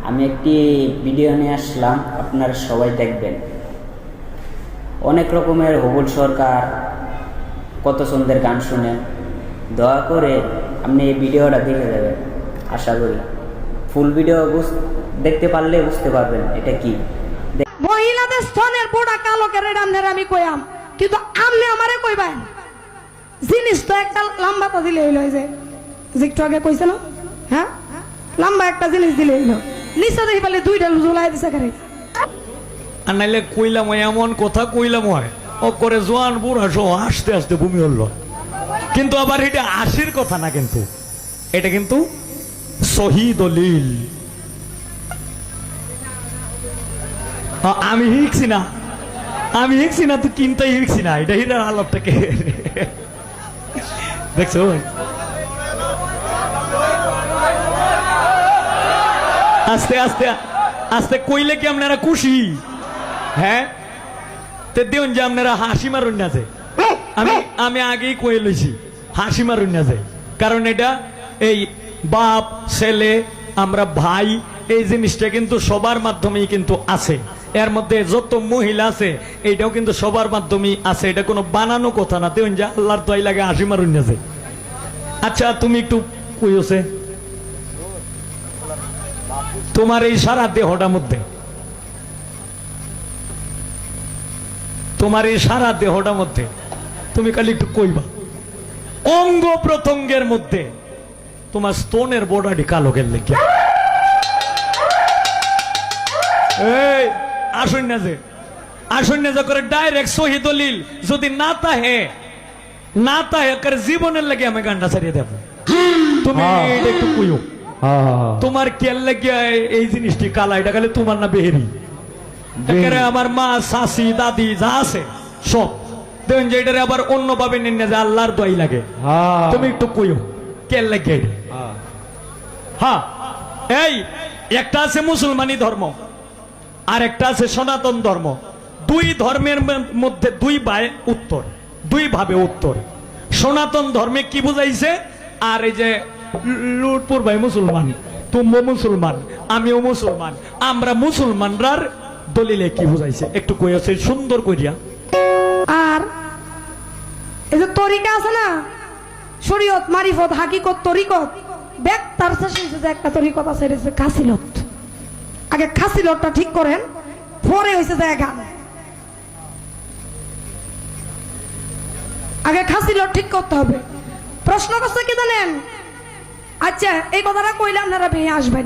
আমি একটি ভিডিও নিয়ে আসলাম, আপনারা সবাই দেখবেন। অনেক রকমের হবুল সরকার কত সুন্দর গান শুনেন, দয়া করে আপনি এই ভিডিওটা দেখে যাবেন। আশা করি ফুল ভিডিও দেখতে পারলে বুঝতে পারবেন এটা কি। মহিলাদের স্তনের বোড়া কালো করে রামনের আমি কইয়াম, কিন্তু আপনি আমারে কইবেন জিনিস তো একটা লম্বা তো দিলে হইল, যে একটু আগে কইছে না, হ্যাঁ লম্বা একটা জিনিস দিলে হইল, নিচে দেখি বলে দুইটা ঝুলাই দিছে করে। আর নাইলে কইলাম এমন কথা কইলাম হয় ও করে জোয়ান বুড়া সহ আস্তে আস্তে ভূমি হলো, কিন্তু আবার এটা আশির কথা না, কিন্তু এটা কিন্তু সহি দলিল। আমি হিকছি না, আমি হিকছি না, তুই কিনতে হিকছি না, এটা হিরার আলাপটাকে দেখছো। আস্তে আস্তে আস্তে কইলে কি আপনারা খুশি? হ্যাঁ তে দেন যে আপনারা হাসি মারুন না যে, আমি আগেই কয়ে লইছি হাসি মারুন না যে, কারণ এটা এই বাপ ছেলে আমরা ভাই এই জিনিসটা কিন্তু সবার মাধ্যমেই কিন্তু আছে, এর মধ্যে যত মহিলা আছে এইটাও কিন্তু সবার মাধ্যমেই আছে, এটা কোনো বানানো কথা না। দেন যে আল্লাহর দোয়াই লাগে হাসি মারুন না যে। আচ্ছা তুমি একটু কইছে তোমার এই সারা দেহটার মধ্যে, তোমার এই সারা দেহটার মধ্যে তুমি খালি একটু কইবা অঙ্গ প্রত্যঙ্গের মধ্যে তোমার স্তনের বোর্ডাটি কালো গেলে কি আসুন না যে, আসুন না যে করে ডাইরেক্ট সহি দলিল যদি না তাহে করে জীবনের লাগে আমি গানটা ছাড়িয়ে দেব। তুমি এটা একটু কইও তোমার কেল লাগিয়া এই জিনিসটি কালা, এটা খালি তোমার না বেহেরি, আমার মা শাশি দাদি যা আছে সব দেখুন যে এটারে আবার অন্য ভাবে নেন না যে আল্লাহর দোয়াই লাগে। তুমি একটু কইও কেল লাগে। হ্যাঁ এই একটা আছে মুসলমানি ধর্ম আর একটা আছে সনাতন ধর্ম, দুই ধর্মের মধ্যে দুই ভাবে উত্তর। সনাতন ধর্মে কি বুঝাইছে, আর এই যে লুটপুর ভাই মুসলমান, তুমিও মুসলমান আমিও মুসলমান, আমরা মুসলমানরার দলিলে কি বুঝাইছে একটু কইছে সুন্দর করিয়া। আর এই যে তরিকা আছে না, শরীয়ত মারিফত হাকিকত তরিকত, তার শেষে একটা তরিকত আছে খাসিলত। আগে খাসিলতটা ঠিক করেন, পরে হয়েছে যে গান। আগে খাসিলত ঠিক করতে হবে। প্রশ্ন করছে কি জানেন? আচ্ছা এই কথাটা কইলে আপনারা ভেঙে আসবেন।